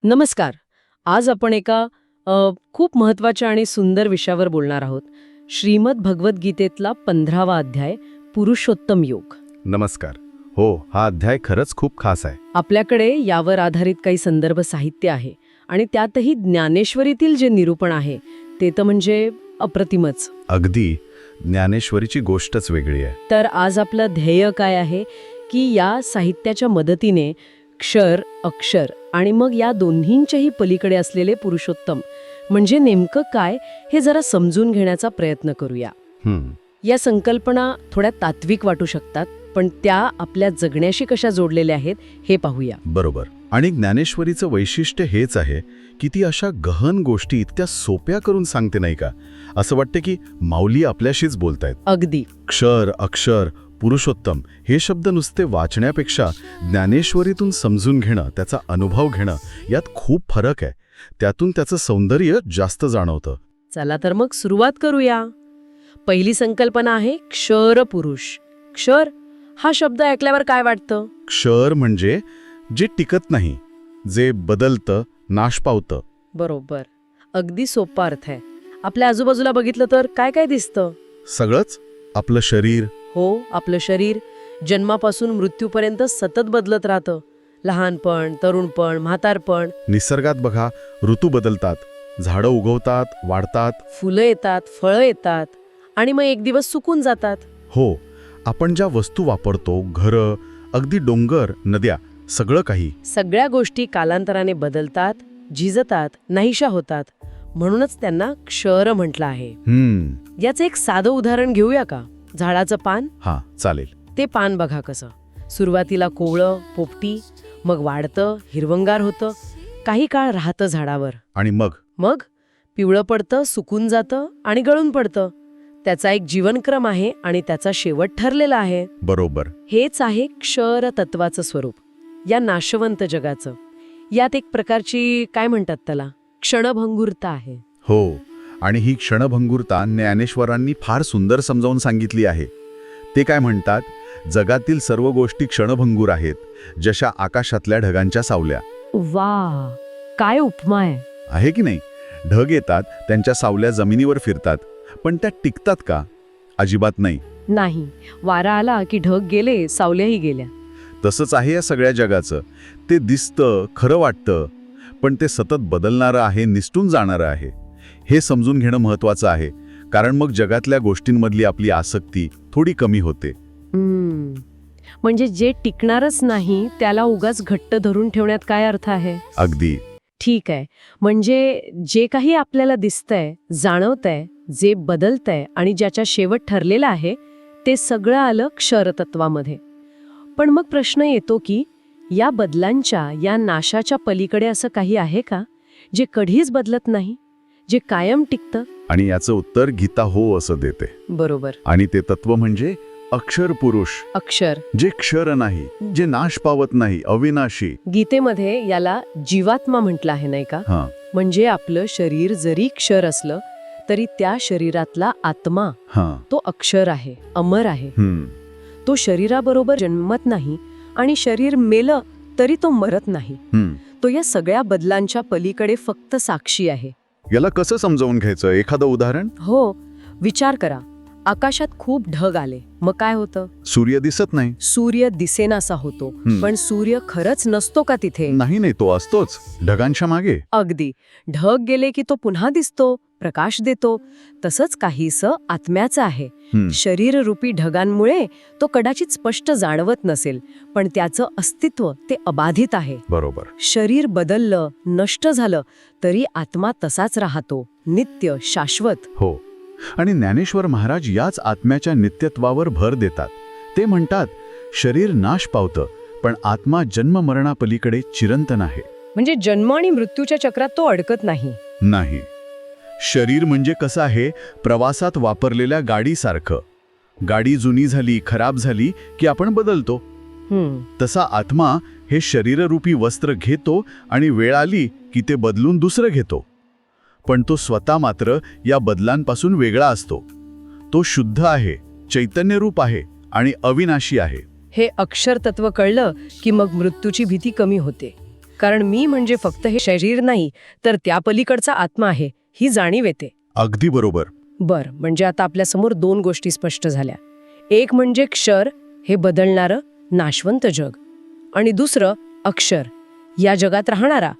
नमस्कार. आज आपण एका खूप महत्वाच्या आणि सुंदर विषयावर बोलणार आहोत. श्रीमद भगवद्गीतेतला 15वा अध्याय पुरुषोत्तम योग. नमस्कार. हो, हा अध्याय खरंच खूप खास आहे. आपल्याकडे यावर आधारित काही संदर्भ साहित्य आहे आणि त्यातही ज्ञानेश्वरीतील जे निरूपण आहे ते तर म्हणजे अप्रतिमच. अगदी ज्ञानेश्वरीची गोष्टच वेगळी आहे. तर आज आपलं ध्येय काय आहे की या साहित्याच्या मदतीने क्षर, अक्षर आणि मग या दोन्हींच्याही पलीकडे असलेले पुरुषोत्तम म्हणजे नेमकं काय हे जरा समजून घेण्याचा प्रयत्न करूया. या संकल्पना थोड्या तात्विक वाटू शकतात, पण त्या आपल्या जगण्याशी कशा जोडलेल्या आहेत हे पाहूया. बरोबर. आणि ज्ञानेश्वरीचं वैशिष्ट्य हेच आहे की ती अशा गहन गोष्टी इतक्या सोप्या करून सांगते नाही का. असं वाटतं की माऊली आपल्याशीच बोलतायत. अगदी. क्षर, अक्षर, पुरुषोत्तम हे शब्द नुसते वाचण्यापेक्षा ज्ञानेश्वरीतून समजून घेणं, त्याचा अनुभव घेणं यात खूप फरक आहे. त्यातून त्याचं सौंदर्य जास्त जाणवतं. चला तर मग सुरुवात करूया. पहिली संकल्पना आहे क्षर पुरुष. क्षर हा शब्द ऐकल्यावर काय वाटतं? क्षर म्हणजे जे टिकत नाही, जे बदलतं, नाश पावतं. बरोबर. अगदी सोपा अर्थ आहे. आपल्या आजूबाजूला बघितलं तर काय काय दिसतं? सगळंच. आपलं शरीर. हो, आपलं शरीर जन्मापासून मृत्यूपर्यंत सतत बदलत राहतं. लहानपण, तरुणपण, म्हातारपण. निसर्गात बघा, ऋतू बदलतात, झाडं उगवतात, वाढतात. फुलं येतात, फळं येतात आणि मग एक दिवस सुकून जातात. हो, आपण ज्या वस्तू वापरतो, घरं, अगदी डोंगर, नद्या, सगळं काही. सगळ्या गोष्टी कालांतराने बदलतात, झिजतात, नाहीशा होतात. म्हणूनच त्यांना क्षर म्हटलं आहे. याचं एक साधं उदाहरण घेऊया का? झाडाचं पान. हा, चालेल. ते पान बघा कसं सुरुवातीला कोवळं, पोपटी, मग वाढतं, हिरवंगार होतं, काही काळ राहतं झाडावर आणि मग पिवळं पडतं, सुकून जातं आणि गळून पडतं. त्याचा एक जीवनक्रम आहे आणि त्याचा शेवट ठरलेला आहे. बरोबर. हेच आहे क्षर तत्वाचं स्वरूप या नाशवंत जगाचं. यात एक प्रकारची काय म्हणतात त्याला, क्षणभंगुरता आहे. हो, आणि ही क्षणभंगुरता ज्ञानेश्वरांनी फार सुंदर समजावून सांगितली आहे. ते काय म्हणतात, जगातील सर्व गोष्टी क्षणभंगूर आहेत, जशा आकाशातल्या ढगांच्या सावल्या. वा, काय उपमा आहे की नाही. ढग येतात, त्यांच्या सावल्या जमिनीवर फिरतात, पण त्या टिकतात का? अजिबात नाही. नाही. वारा आला की ढग गेले, सावल्याही गेल्या. तसंच आहे या सगळ्या जगाचं. ते दिसतं, खरं वाटतं, पण ते सतत बदलणारं आहे, निसटून जाणारं आहे. हे समजून घेणं महत्वाचं आहे, कारण मग जगातल्या गोष्टींमधली आपली आसक्ती थोडी कमी होते. म्हणजे जे टिकणारच नाही त्याला उगाच घट्ट धरून ठेवण्यात काय अर्थ आहे? अगदी. ठीक आहे. म्हणजे जे काही आपल्याला दिसतंय, जाणवतंय, जे बदलतंय आणि ज्याचा शेवट ठरलेला आहे ते सगळं आलं क्षरतत्वामध्ये. पण मग प्रश्न येतो की या बदलांच्या, या नाशाच्या पलीकडे असं काही आहे का जे कधीच बदलत नाही, जे कायम टिकतं? आणि याचं उत्तर गीता हो असं देते. बरोबर. आणि ते तत्व म्हणजे अक्षर पुरुष. अक्षर जे क्षर नाही, जे नाश पावत नाही, अविनाशी. गीतेमध्ये याला जीवात्मा म्हटलं आहे नाही का? म्हणजे आपलं शरीर जरी क्षर असलं तरी त्या शरीरातला आत्मा तो अक्षर आहे, अमर आहे. तो शरीराबरोबर जन्मत नाही आणि शरीर मेलं तरी तो मरत नाही. तो या सगळ्या बदलांच्या पलीकडे फक्त साक्षी आहे. याला कसं समजावून घ्यायचं? एखादं उदाहरण? हो, विचार करा. आकाशात खूप ढग आले, मग काय होतं? सूर्य दिसत नाही. सूर्य दिसेनासा होतो. पण सूर्य खरंच नसतो का तिथे? नाही, तो असतोच ढगांच्या मागे. अगदी. ढग गेले की तो पुन्हा दिसतो, प्रकाश देतो. तसंच काहीसं आत्म्याचं आहे. शरीररूपी ढगांमुळे तो कदाचित स्पष्ट जाणवत नसेल, पण त्याचं अस्तित्व ते अबाधित आहे. बरोबर. शरीर बदललं, नष्ट झालं तरी आत्मा तसाच राहतो, नित्य, शाश्वत. हो. आणि ज्ञानेश्वर महाराज याच आत्म्याच्या नित्यत्वावर भर देतात. ते म्हणतात, शरीर नाश पावतं, पण आत्मा जन्म मरणापलीकडे चिरंतन आहे. म्हणजे जन्म आणि मृत्यूच्या चक्रात तो अडकत नाही. शरीर म्हणजे कसं आहे, प्रवासात वापरलेल्या गाडीसारखं. गाडी जुनी झाली, खराब झाली की आपण बदलतो. तसा आत्मा हे शरीररूपी वस्त्र घेतो आणि वेळ आली की ते बदलून दुसरं घेतो. पण तो स्वतः मात्र या बदलांपासून वेगळा असतो. तो शुद्ध आहे, चैतन्यरूप आहे आणि अविनाशी आहे. हे अक्षर तत्व कळलं की मग मृत्यूची भीती कमी होते. कारण मी म्हणजे फक्त हे शरीर नाही तर त्या पलीकडचा आत्मा आहे ही जाणीव येते. अगदी बरोबर. बर, म्हणजे आता आपल्यासमोर दोन गोष्टी स्पष्ट झाल्या. एक म्हणजे क्षर, हे बदलणारं नाशवंत जग, आणि दुसरं अक्षर, या जगात राहणारा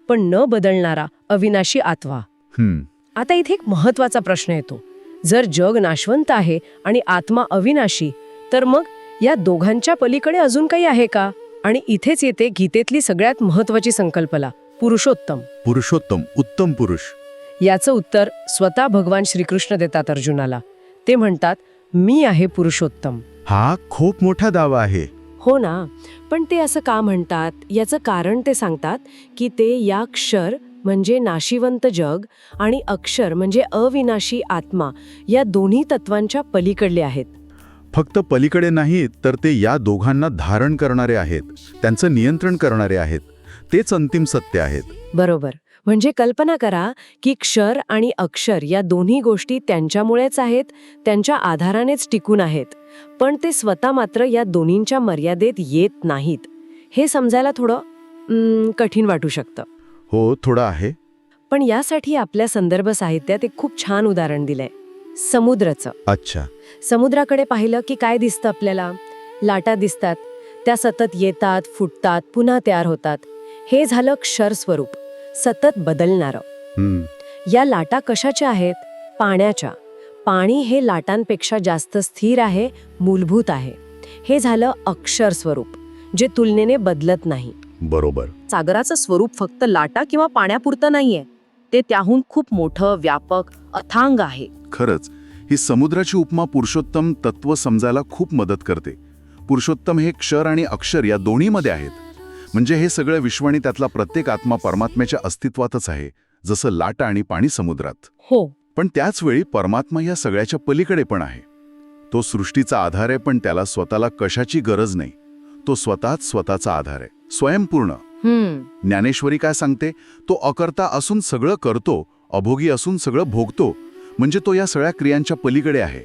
पण न बदलणारा अविनाशी आत्मा. आता इथे एक महत्वाचा प्रश्न येतो. जर जग नाशवंत आहे आणि आत्मा अविनाशी, तर मग या दोघांच्या पलीकडे अजून काही आहे का? आणि इथेच येते गीतेतली सगळ्यात महत्वाची संकल्पना, पुरुषोत्तम. पुरुषोत्तम, उत्तम पुरुष. याचं उत्तर स्वतः भगवान श्रीकृष्ण देतात अर्जुनाला. ते म्हणतात, मी आहे पुरुषोत्तम. हा खूप मोठा दावा आहे. हो ना, पण ते असं का म्हणतात याचं कारण ते सांगतात की ते या क्षर म्हणजे नाशिवंत जग आणि अक्षर म्हणजे अविनाशी आत्मा या दोन्ही तत्वांच्या पलीकडले आहेत. फक्त पलीकडे नाही तर ते या दोघांना धारण करणारे आहेत, त्यांचं नियंत्रण करणारे आहेत. तेच अंतिम सत्य आहेत. बरोबर. म्हणजे कल्पना करा की क्षर आणि अक्षर या दोन्ही गोष्टी त्यांच्यामुळेच आहेत, त्यांच्या आधारानेच टिकून आहेत, पण ते स्वतः मात्र या दोन्हींच्या मर्यादेत येत नाहीत. हे समजायला थोडं कठीण वाटू शकतं. हो, थोडं आहे. पण यासाठी आपल्या संदर्भ साहित्यात एक खूप छान उदाहरण दिलंय, समुद्राचं. अच्छा. समुद्राकडे पाहिलं की काय दिसतं आपल्याला? लाटा दिसतात. त्या सतत येतात, फुटतात, पुन्हा तयार होतात. हे झालं क्षर स्वरूप, सतत बदलणारं. या लाटा कशाच्या आहेत? पाण्याच्या. पाणी हे लाटांपेक्षा जास्त स्थिर आहे, मूलभूत आहे. हे झालं अक्षर स्वरूप, जे तुलनेने बदलत नाही. बरोबर. सागराचं स्वरूप फक्त लाटा किंवा पाण्यापुरतं नाहीये, ते त्याहून खूप मोठं, व्यापक, अथांग आहे. खरंच ही समुद्राची उपमा पुरुषोत्तम तत्व समजायला खूप मदत करते. पुरुषोत्तम हे क्षर आणि अक्षर या दोन्हीमध्ये आहेत. म्हणजे हे सगळं विश्व आणि त्यातला प्रत्येक आत्मा परमात्म्याच्या अस्तित्वातच आहे, जसं लाटा आणि पाणी समुद्रात. हो. पण त्याच वेळी परमात्मा या सगळ्याच्या पलीकडे पण आहे. तो सृष्टीचा आधार आहे, पण त्याला स्वतःला कशाची गरज नाही. तो स्वतःच स्वतःचा आधार आहे, स्वयंपूर्ण. ज्ञानेश्वरी काय सांगते? तो अकर्ता असून सगळं करतो, अभोगी असून सगळं भोगतो. म्हणजे तो या सगळ्या क्रियांच्या पलीकडे आहे,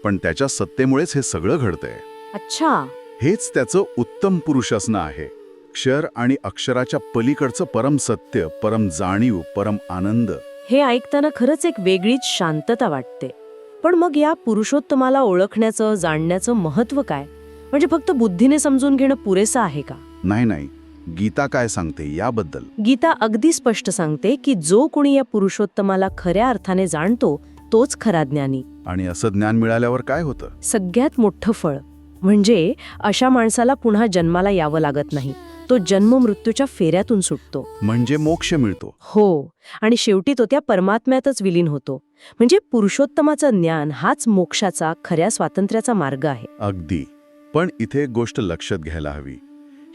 पण त्याच्या सत्तेमुळेच हे सगळं घडतंय. अच्छा. हेच त्याचं उत्तम पुरुष असणं आहे. क्षर आणि अक्षराच्या पलीकडचं परम सत्य, परम जाणीव, परम आनंद. हे ऐकताना खरंच एक वेगळीच शांतता वाटते. पण मग या पुरुषोत्तमाला ओळखण्याचं, जाणण्याचं महत्त्व काय? म्हणजे फक्त बुद्धीने समजून घेणं पुरेसं आहे का? नाही. गीता काय सांगते याबद्दल? गीता अगदी स्पष्ट सांगते की जो कोणी या पुरुषोत्तमाला खऱ्या अर्थाने जाणतो तोच खरा ज्ञानी. आणि असं ज्ञान मिळाल्यावर काय होतं? सगळ्यात मोठं फळ म्हणजे अशा माणसाला पुन्हा जन्माला यावं लागत नाही. तो जन्म मृत्यूच्या फेऱ्यातून सुटतो. म्हणजे मोक्ष मिळतो. हो, आणि शेवटी तो त्या परमात्म्यातच विलीन होतो. म्हणजे पुरुषोत्तमाचं ज्ञान हाच मोक्षाचा, खऱ्या स्वातंत्र्याचा मार्ग आहे. अगदी. पण इथे एक गोष्ट लक्षात घ्यायला हवी.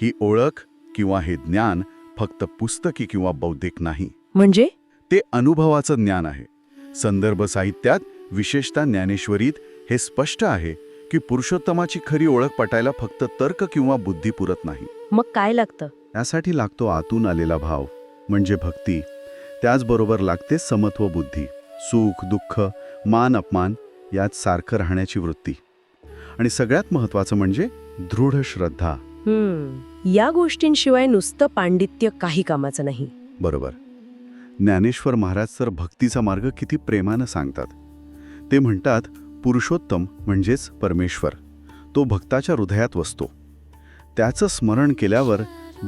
ही ओळख किंवा हे ज्ञान फक्त पुस्तकी किंवा बौद्धिक नाही. म्हणजे ते अनुभवाचं ज्ञान आहे. संदर्भ साहित्यात, विशेषतः ज्ञानेश्वरीत हे स्पष्ट आहे की पुरुषोत्तमाची खरी ओळख पटायला फक्त तर्क किंवा बुद्धी पुरत नाही. मग काय लागतं? त्यासाठी लागतो आतून आलेला भाव, म्हणजे भक्ती. त्याचबरोबर लागते समत्व बुद्धी, सुख दुःख, मान अपमान यात सारखं राहण्याची वृत्ती. आणि सगळ्यात महत्त्वाचं म्हणजे दृढ श्रद्धा. या गोष्टींशिवाय नुसतं पांडित्य काही कामाचं नाही. बरोबर. ज्ञानेश्वर महाराज तर भक्तीचा मार्ग किती प्रेमानं सांगतात. ते म्हणतात, पुरुषोत्तम म्हणजेच परमेश्वर, तो भक्ताच्या हृदयात वसतो. त्याचं स्मरण केल्यावर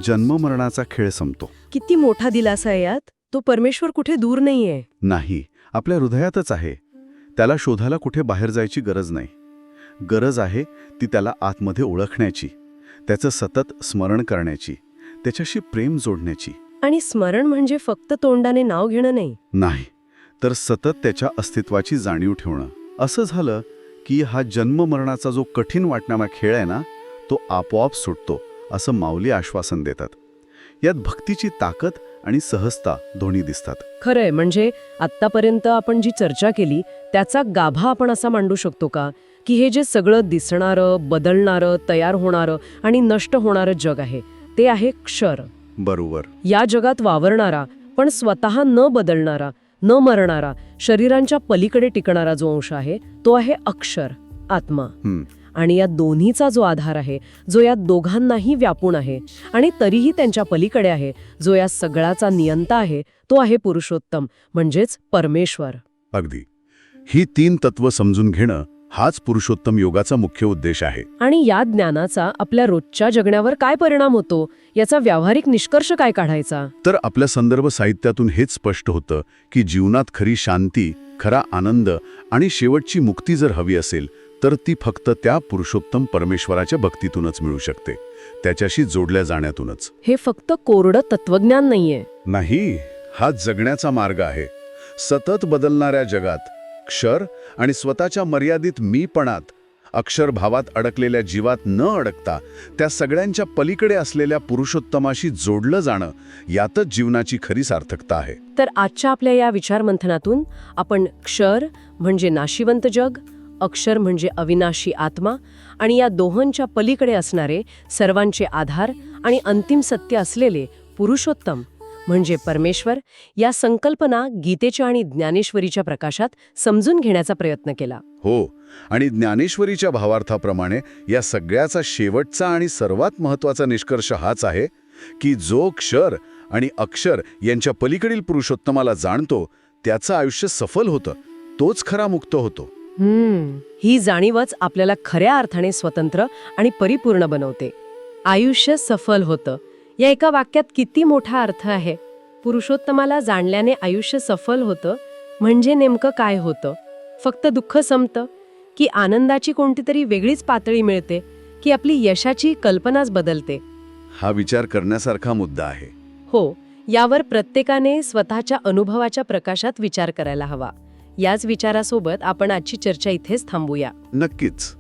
जन्ममरणाचा खेळ संपतो. किती मोठा दिलासा आहे यात. तो परमेश्वर कुठे दूर नाहीये. नाही, आपल्या हृदयातच आहे. त्याला शोधायला कुठे बाहेर जायची गरज नाही. गरज आहे ती त्याला आतमध्ये ओळखण्याची, त्याचं सतत स्मरण करण्याची, त्याच्याशी प्रेम जोडण्याची. आणि स्मरण म्हणजे फक्त तोंडाने नाव घेणं नाही, तर सतत त्याच्या अस्तित्वाची जाणीव ठेवणं. असं झालं की हा जन्ममरणाचा जो कठीण वाटणारा खेळ आहे ना, तो आपोआप सुटतो, असं माऊली आश्वासन देतात. यात भक्तीची ताकद आणि सहजता दोन्ही दिसतात. खरंय. म्हणजे आत्तापर्यंत आपण जी चर्चा केली त्याचा गाभा आपण असा मांडू शकतो का की हे जे सगळं दिसणारं, बदलणारं, तयार होणारं आणि नष्ट होणारं जग आहे ते आहे क्षर. बरोबर. या जगात वावरणारा पण स्वतः न बदलणारा, न मरणारा, शरीरांच्या पलीकडे टिकणारा जो अंश आहे तो आहे अक्षर, आत्मा. आणि या दोन्हीचा जो आधार आहे, जो या दोघांनाही व्यापून आहे आणि तरीही त्यांच्या पलीकडे आहे, जो या सगळ्याचा नियंता आहे, तो आहे पुरुषोत्तम, म्हणजेच परमेश्वर. अगदी. ही 3 तत्व समजून घेणं हाच पुरुषोत्तम योगाचा मुख्य उद्देश आहे. आणि या ज्ञानाचा आपल्या रोजच्या जगण्यावर काय परिणाम होतो, याचा व्यावहारिक निष्कर्ष काय काढायचा? तर आपल्या संदर्भ साहित्यातून हेच स्पष्ट होतं की जीवनात खरी शांती, खरा आनंद आणि शेवटची मुक्ती जर हवी असेल तर ती फक्त त्या पुरुषोत्तम परमेश्वराच्या भक्तीतूनच मिळू शकते, त्याच्याशी जोडल्या जाण्यातूनच. हे फक्त कोरडं तत्वज्ञान नाहीये. नाही, हा जगण्याचा मार्ग आहे. सतत बदलणाऱ्या जगात क्षर आणि स्वतःच्या मर्यादित मीपणात अक्षर भावात अडकलेल्या जीवात न अडकता त्या सगळ्यांच्या पलीकडे असलेल्या पुरुषोत्तमाशी जोडलं जाणं, यातच जीवनाची खरी सार्थकता आहे. तर आजच्या आपल्या या विचारमंथनातून आपण क्षर म्हणजे नाशिवंत जग, अक्षर म्हणजे अविनाशी आत्मा आणि या दोहोंच्या पलीकडे असणारे सर्वांचे आधार आणि अंतिम सत्य असलेले पुरुषोत्तम म्हणजे परमेश्वर, या संकल्पना गीतेच्या आणि ज्ञानेश्वरीच्या प्रकाशात समजून घेण्याचा प्रयत्न केला. हो, आणि ज्ञानेश्वरीच्या भावार्थाप्रमाणे या सगळ्याचा शेवटचा आणि सर्वात महत्त्वाचा निष्कर्ष हाच आहे की जो क्षर आणि अक्षर यांच्या पलीकडील पुरुषोत्तमाला जाणतो त्याचं आयुष्य सफल होतं, तोच खरा मुक्त होतो. ही जाणीवच आपल्याला खऱ्या अर्थाने स्वतंत्र आणि परिपूर्ण बनवते. आयुष्य सफल होतं, या एका वाक्यात किती मोठा अर्थ आहे. पुरुषोत्तमाला जाणल्याने आयुष्य सफल होतं म्हणजे नेमकं काय होतं? फक्त दुःख संपतं, की आनंदाची कोणतीतरी वेगळीच पातळी मिळते, की आपली यशाची कल्पनाच बदलते? हा विचार करण्यासारखा मुद्दा आहे. हो, यावर प्रत्येकाने स्वतःच्या अनुभवाच्या प्रकाशात विचार करायला हवा. याच विचारासोबत आपण आजची चर्चा इथेच थांबूया. नक्कीच.